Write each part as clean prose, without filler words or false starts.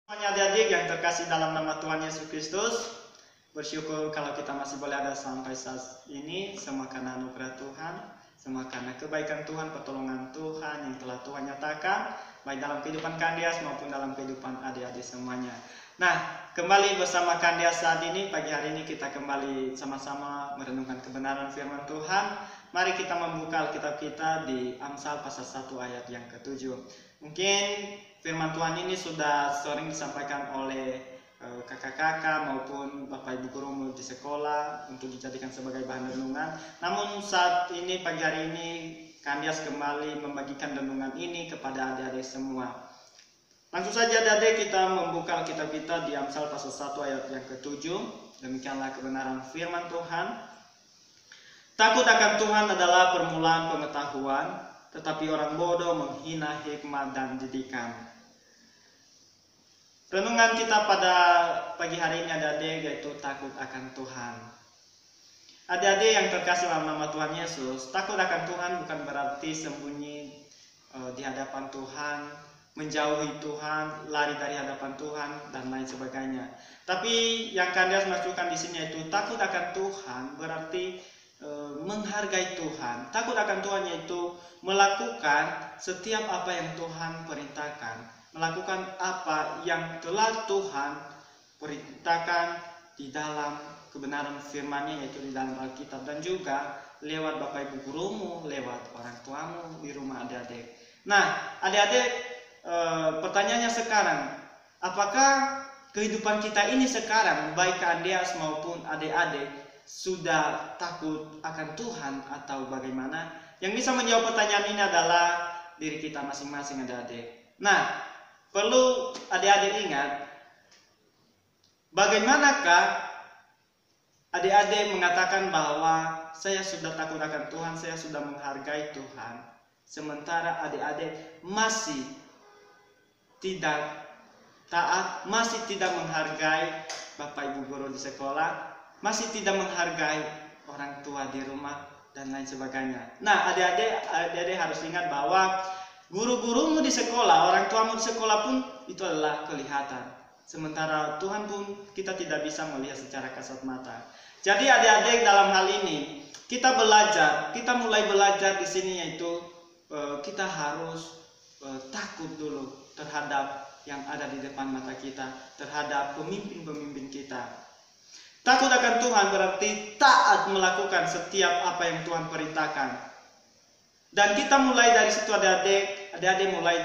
Semuanya adik-adik yang terkasih dalam nama Tuhan Yesus Kristus, bersyukur kalau kita masih boleh ada sampai saat ini, semua karena anugerah Tuhan, semua karena kebaikan Tuhan, pertolongan Tuhan yang telah Tuhan nyatakan, baik dalam kehidupan Kandias maupun dalam kehidupan adik-adik semuanya. Nah, kembali bersama Kandias saat ini, pagi hari ini kita kembali sama-sama merenungkan kebenaran firman Tuhan. Mari kita membuka Alkitab kita di Amsal pasal 1 ayat yang ke-7. Mungkin firman Tuhan ini sudah sering disampaikan oleh kakak-kakak maupun bapak ibu guru di sekolah untuk dijadikan sebagai bahan renungan. Namun saat ini pagi hari ini Kandias kembali membagikan renungan ini kepada adik-adik semua. Langsung saja adik-adik kita membuka Alkitab kita di Amsal pasal 1 ayat yang ke-7. Demikianlah kebenaran firman Tuhan. Takut akan Tuhan adalah permulaan pengetahuan, tetapi orang bodoh menghina hikmat dan didikan. Renungan kita pada pagi hari ini adik-adik yaitu takut akan Tuhan. Adik-adik yang terkasih dalam nama Tuhan Yesus, takut akan Tuhan bukan berarti sembunyi di hadapan Tuhan, menjauhi Tuhan, lari dari hadapan Tuhan dan lain sebagainya. Tapi yang Kandias maksudkan di sini yaitu takut akan Tuhan berarti menghargai Tuhan. Takut akan Tuhan yaitu melakukan setiap apa yang Tuhan perintahkan, melakukan apa yang telah Tuhan perintahkan di dalam kebenaran firman-Nya, yaitu di dalam Alkitab dan juga lewat bapak ibu gurumu, lewat orang tuamu di rumah adik-adik. Nah, adik-adik, pertanyaannya sekarang, apakah kehidupan kita ini sekarang, baik Kandias maupun adik-adik, sudah takut akan Tuhan atau bagaimana? Yang bisa menjawab pertanyaan ini adalah diri kita masing-masing adik-adik. Nah, perlu adik-adik ingat, bagaimanakah adik-adik mengatakan bahwa saya sudah takut akan Tuhan, saya sudah menghargai Tuhan, sementara adik-adik masih tidak taat, masih tidak menghargai bapak ibu guru di sekolah, masih tidak menghargai orang tua di rumah dan lain sebagainya. Nah, adik-adik harus ingat bahwa guru-gurumu di sekolah, orang tuamu di sekolah pun itu adalah kelihatan. Sementara Tuhan pun kita tidak bisa melihat secara kasat mata. Jadi adik-adik dalam hal ini kita belajar, kita mulai belajar di sini yaitu kita harus takut dulu terhadap yang ada di depan mata kita, terhadap pemimpin-pemimpin kita. Takut akan Tuhan berarti taat melakukan setiap apa yang Tuhan perintahkan. Dan kita mulai dari situ adik-adik mulai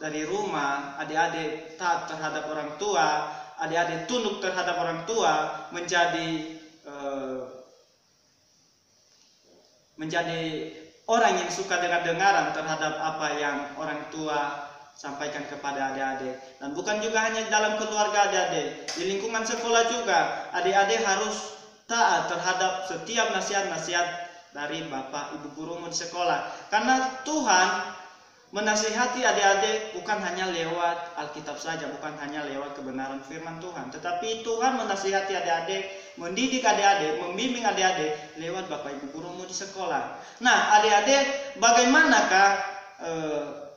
dari rumah, adik-adik taat terhadap orang tua, adik-adik tunduk terhadap orang tua, menjadi orang yang suka dengar-dengaran terhadap apa yang orang tua sampaikan kepada adik-adik. Dan bukan juga hanya dalam keluarga adik-adik, di lingkungan sekolah juga adik-adik harus taat terhadap setiap nasihat-nasihat dari bapak ibu gurumu di sekolah. Karena Tuhan menasihati adik-adik bukan hanya lewat Alkitab saja, bukan hanya lewat kebenaran firman Tuhan, tetapi Tuhan menasihati adik-adik, mendidik adik-adik, membimbing adik-adik lewat bapak ibu gurumu di sekolah. Nah, adik-adik, bagaimanakah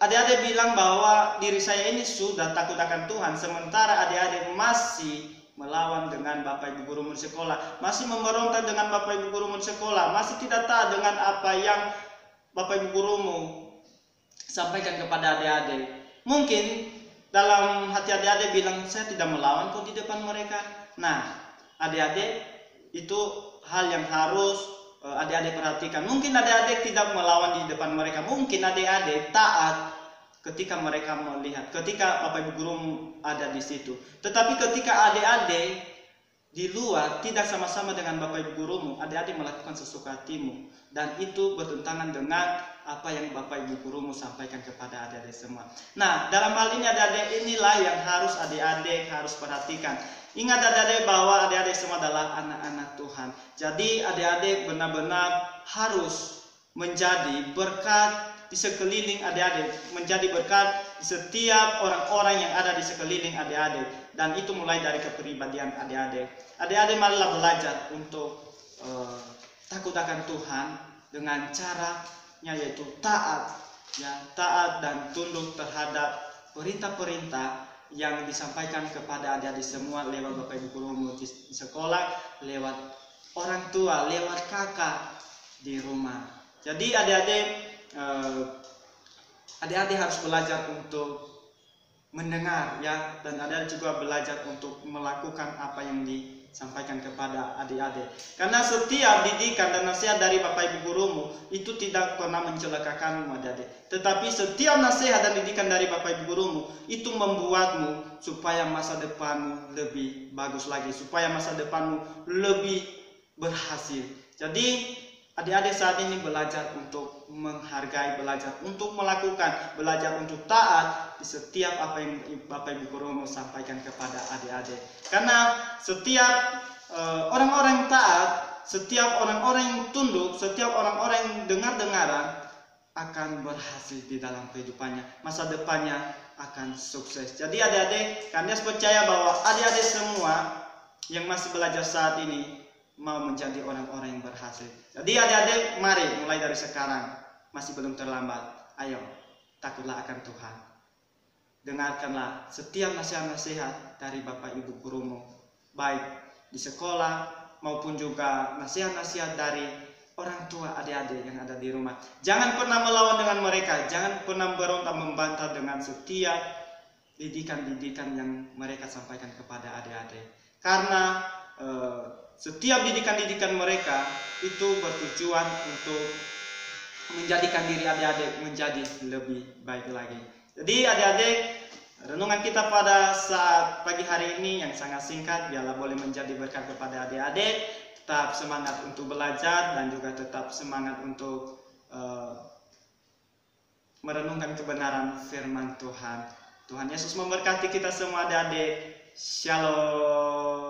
adik-adik bilang bahwa diri saya ini sudah takut akan Tuhan, sementara adik-adik masih melawan dengan bapak ibu gurumu di sekolah, masih memberontak dengan bapak ibu gurumu di sekolah, masih tidak taat dengan apa yang bapak ibu gurumu sampaikan kepada adik-adik. Mungkin dalam hati adik-adik bilang, saya tidak melawan kok di depan mereka. Nah, adik-adik, itu hal yang harus adik-adik perhatikan. Mungkin adik-adik tidak melawan di depan mereka, mungkin adik-adik taat ketika mereka melihat, ketika bapak ibu guru ada di situ. Tetapi ketika adik-adik di luar tidak sama-sama dengan bapak ibu gurumu, adik-adik melakukan sesuka hatimu, dan itu bertentangan dengan apa yang bapak ibu gurumu sampaikan kepada adik-adik semua. Nah, dalam hal ini adik-adik inilah yang harus adik-adik harus perhatikan. Ingat adik-adik bahwa adik-adik semua adalah anak-anak Tuhan. Jadi adik-adik benar-benar harus menjadi berkat di sekeliling adik-adik, menjadi berkat di setiap orang-orang yang ada di sekeliling adik-adik. Dan itu mulai dari kepribadian adik-adik. Adik-adik marilah belajar untuk takut akan Tuhan dengan caranya yaitu taat, ya, taat dan tunduk terhadap perintah-perintah yang disampaikan kepada adik-adik semua lewat Bapak Ibu guru di sekolah, lewat orang tua, lewat kakak di rumah. Jadi adik-adik harus belajar untuk mendengar ya, dan adik-adik juga belajar untuk melakukan apa yang disampaikan kepada adik-adik. Karena setiap didikan dan nasihat dari Bapak Ibu gurumu itu tidak pernah mencelakakanmu adik-adik. Tetapi setiap nasihat dan didikan dari Bapak Ibu gurumu itu membuatmu supaya masa depanmu lebih bagus lagi, supaya masa depanmu lebih berhasil. Jadi adik-adik saat ini belajar untuk menghargai, belajar untuk melakukan, belajar untuk taat di setiap apa yang Bapak Ibu gurumu sampaikan kepada adik-adik. Karena setiap orang-orang yang taat, setiap orang-orang yang tunduk, setiap orang-orang yang dengar-dengaran akan berhasil di dalam kehidupannya. Masa depannya akan sukses. Jadi adik-adik, kami percaya bahwa adik-adik semua yang masih belajar saat ini mau menjadi orang-orang yang berhasil. Jadi adik-adik, mari mulai dari sekarang, masih belum terlambat. Ayo, takutlah akan Tuhan. Dengarkanlah setiap nasihat-nasihat dari Bapak Ibu gurumu, baik di sekolah maupun juga nasihat-nasihat dari orang tua adik-adik yang ada di rumah. Jangan pernah melawan dengan mereka, jangan pernah berontak membantah dengan setiap didikan-didikan yang mereka sampaikan kepada adik-adik. Karena setiap didikan-didikan mereka itu bertujuan untuk menjadikan diri adik-adik menjadi lebih baik lagi. Jadi adik-adik, renungan kita pada saat pagi hari ini yang sangat singkat biarlah boleh menjadi berkat kepada adik-adik. Tetap semangat untuk belajar dan juga tetap semangat untuk merenungkan kebenaran firman Tuhan. Tuhan Yesus memberkati kita semua adik-adik. Shalom.